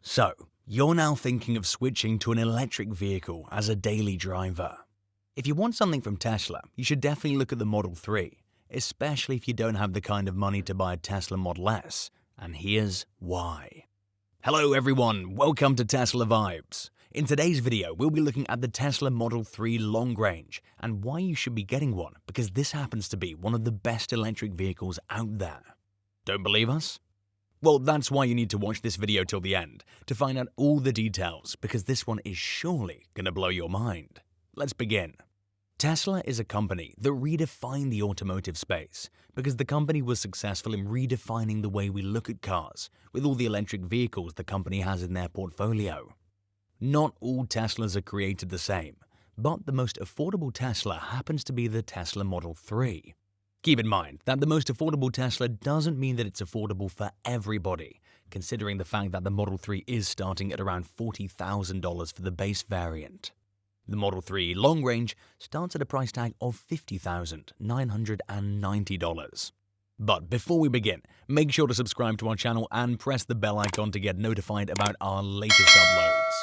So, you're now thinking of switching to an electric vehicle as a daily driver. If you want something from Tesla, you should definitely look at the Model 3, especially if you don't have the kind of money to buy a Tesla Model S, and here's why. Hello everyone, welcome to Tesla Vibes. In today's video, we'll be looking at the Tesla Model 3 long range and why you should be getting one, because this happens to be one of the best electric vehicles out there. Don't believe us? Well, that's why you need to watch this video till the end, to find out all the details, because this one is surely gonna blow your mind. Let's begin. Tesla is a company that redefined the automotive space, because the company was successful in redefining the way we look at cars, with all the electric vehicles the company has in their portfolio. Not all Teslas are created the same, but the most affordable Tesla happens to be the Tesla Model 3. Keep in mind that the most affordable Tesla doesn't mean that it's affordable for everybody, considering the fact that the Model 3 is starting at around $40,000 for the base variant. The Model 3 long range starts at a price tag of $50,990. But before we begin, make sure to subscribe to our channel and press the bell icon to get notified about our latest uploads.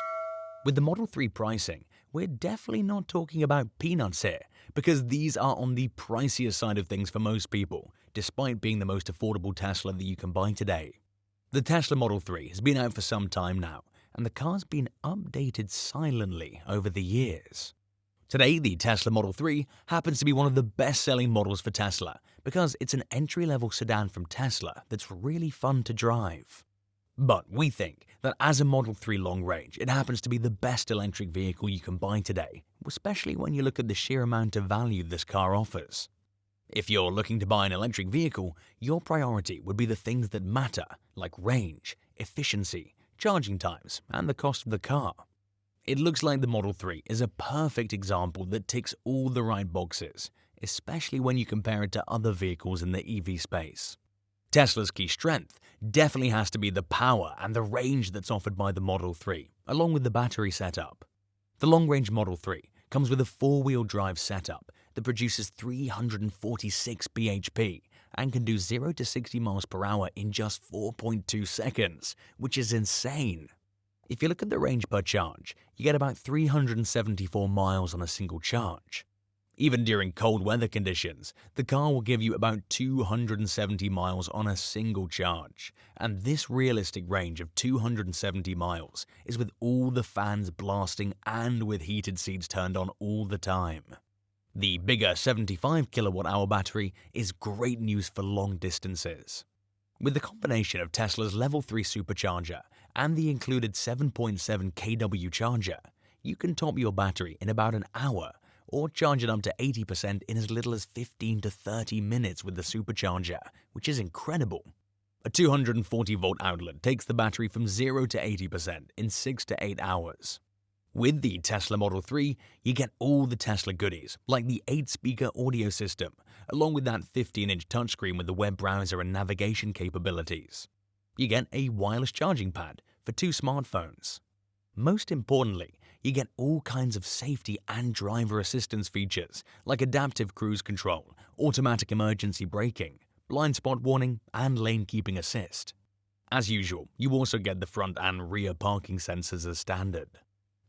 With the Model 3 pricing, we're definitely not talking about peanuts here, because these are on the pricier side of things for most people, despite being the most affordable Tesla that you can buy today. The Tesla Model 3 has been out for some time now, and the car's been updated silently over the years. Today, the Tesla Model 3 happens to be one of the best-selling models for Tesla, because it's an entry-level sedan from Tesla that's really fun to drive. But we think that as a Model 3 long range, it happens to be the best electric vehicle you can buy today, especially when you look at the sheer amount of value this car offers. If you're looking to buy an electric vehicle, your priority would be the things that matter, like range, efficiency, charging times, and the cost of the car. It looks like the Model 3 is a perfect example that ticks all the right boxes, especially when you compare it to other vehicles in the EV space. Tesla's key strength definitely has to be the power and the range that's offered by the Model 3, along with the battery setup. The long-range Model 3 comes with a four-wheel drive setup that produces 346 bhp and can do 0 to 60 miles per hour in just 4.2 seconds, which is insane. If you look at the range per charge, you get about 374 miles on a single charge. Even during cold weather conditions, the car will give you about 270 miles on a single charge, and this realistic range of 270 miles is with all the fans blasting and with heated seats turned on all the time. The bigger 75 kilowatt-hour battery is great news for long distances. With the combination of Tesla's Level 3 supercharger and the included 7.7 kW charger, you can top your battery in about an hour, or charge it up to 80% in as little as 15 to 30 minutes with the supercharger, which is incredible. A 240-volt outlet takes the battery from 0 to 80% in 6 to 8 hours. With the Tesla Model 3, you get all the Tesla goodies, like the 8-speaker audio system, along with that 15-inch touchscreen with the web browser and navigation capabilities. You get a wireless charging pad for 2 smartphones. Most importantly, you get all kinds of safety and driver assistance features like adaptive cruise control, automatic emergency braking, blind spot warning, and lane keeping assist. As usual, you also get the front and rear parking sensors as standard.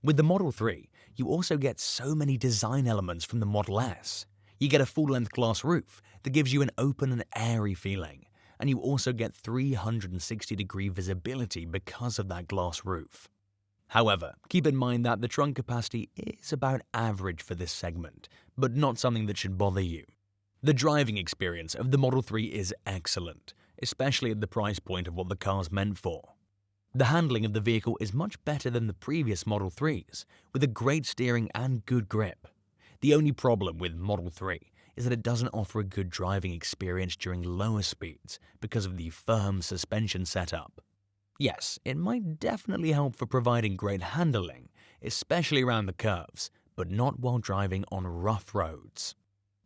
With the Model 3, you also get so many design elements from the Model S. You get a full-length glass roof that gives you an open and airy feeling, and you also get 360-degree visibility because of that glass roof. However, keep in mind that the trunk capacity is about average for this segment, but not something that should bother you. The driving experience of the Model 3 is excellent, especially at the price point of what the car's meant for. The handling of the vehicle is much better than the previous Model 3s, with a great steering and good grip. The only problem with Model 3 is that it doesn't offer a good driving experience during lower speeds because of the firm suspension setup. Yes, it might definitely help for providing great handling, especially around the curves, but not while driving on rough roads.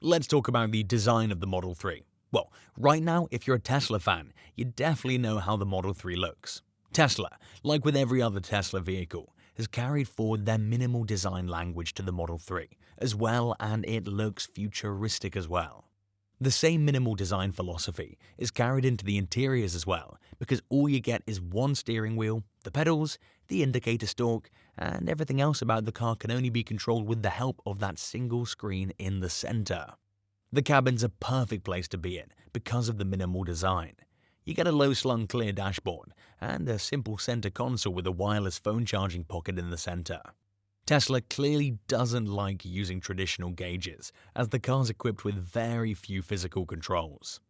Let's talk about the design of the Model 3. Well, right now, if you're a Tesla fan, you definitely know how the Model 3 looks. Tesla, like with every other Tesla vehicle, has carried forward their minimal design language to the Model 3 as well, and it looks futuristic as well. The same minimal design philosophy is carried into the interiors as well, because all you get is one steering wheel, The pedals, the indicator stalk, and everything else about the car can only be controlled with the help of that single screen in the center. The cabin's a perfect place to be in because of the minimal design. You get a low-slung clear dashboard and a simple center console with a wireless phone charging pocket in the center. Tesla clearly doesn't like using traditional gauges, as the car's equipped with very few physical controls.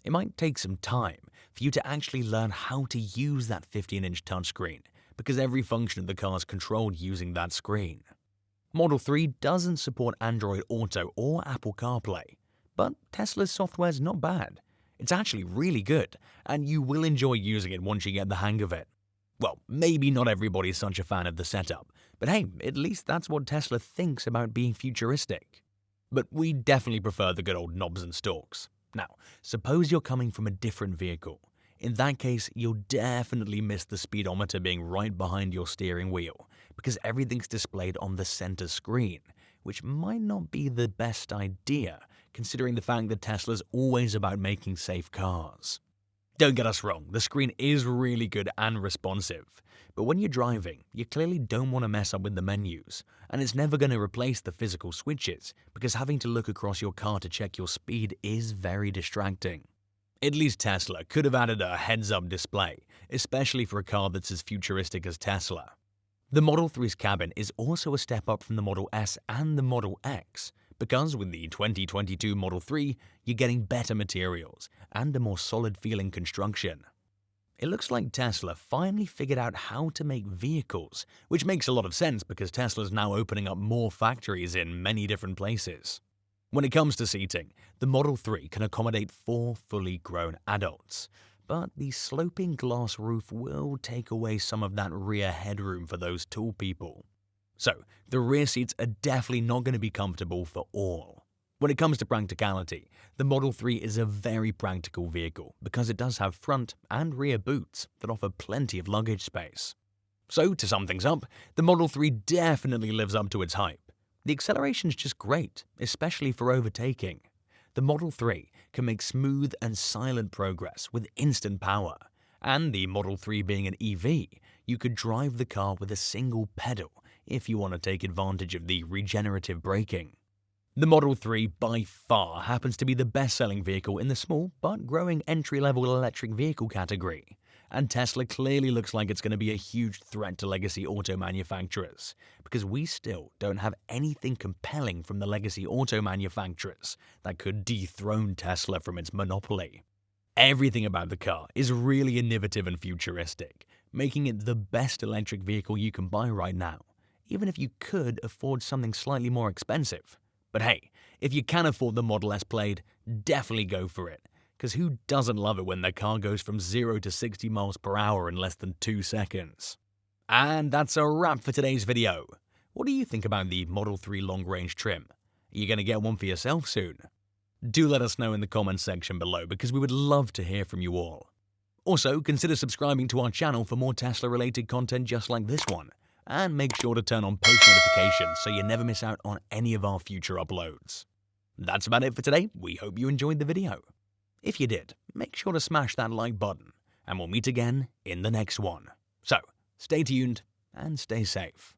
It might take some time for you to actually learn how to use that 15-inch touchscreen, because every function of the car is controlled using that screen. Model 3 doesn't support Android Auto or Apple CarPlay, but Tesla's software's not bad. It's actually really good, and you will enjoy using it once you get the hang of it. Well, maybe not everybody's such a fan of the setup, but hey, at least that's what Tesla thinks about being futuristic. But we definitely prefer the good old knobs and stalks. Now, suppose you're coming from a different vehicle. In that case, you'll definitely miss the speedometer being right behind your steering wheel, because everything's displayed on the center screen, which might not be the best idea, considering the fact that Tesla's always about making safe cars. Don't get us wrong, the screen is really good and responsive, but when you're driving, you clearly don't want to mess up with the menus, and it's never going to replace the physical switches, because having to look across your car to check your speed is very distracting. At least Tesla could have added a heads-up display, especially for a car that's as futuristic as Tesla. The Model 3's cabin is also a step up from the Model S and the Model X, because with the 2022 Model 3, you're getting better materials and a more solid-feeling construction. It looks like Tesla finally figured out how to make vehicles, which makes a lot of sense because Tesla's now opening up more factories in many different places. When it comes to seating, the Model 3 can accommodate 4 fully grown adults, but the sloping glass roof will take away some of that rear headroom for those tall people. So, the rear seats are definitely not going to be comfortable for all. When it comes to practicality, the Model 3 is a very practical vehicle because it does have front and rear boots that offer plenty of luggage space. So, to sum things up, the Model 3 definitely lives up to its hype. The acceleration's just great, especially for overtaking. The Model 3 can make smooth and silent progress with instant power, and the Model 3 being an EV, you could drive the car with a single pedal if you want to take advantage of the regenerative braking. The Model 3 by far happens to be the best-selling vehicle in the small but growing entry-level electric vehicle category, and Tesla clearly looks like it's going to be a huge threat to legacy auto manufacturers, because we still don't have anything compelling from the legacy auto manufacturers that could dethrone Tesla from its monopoly. Everything about the car is really innovative and futuristic, making it the best electric vehicle you can buy right now, even if you could afford something slightly more expensive. But hey, if you can afford the Model S Plaid, definitely go for it, because who doesn't love it when their car goes from 0 to 60 miles per hour in less than 2 seconds? And that's a wrap for today's video. What do you think about the Model 3 long-range trim? Are you going to get one for yourself soon? Do let us know in the comments section below, because we would love to hear from you all. Also, consider subscribing to our channel for more Tesla-related content just like this one, and make sure to turn on post notifications so you never miss out on any of our future uploads. That's about it for today. We hope you enjoyed the video. If you did, make sure to smash that like button, and we'll meet again in the next one. So, stay tuned and stay safe.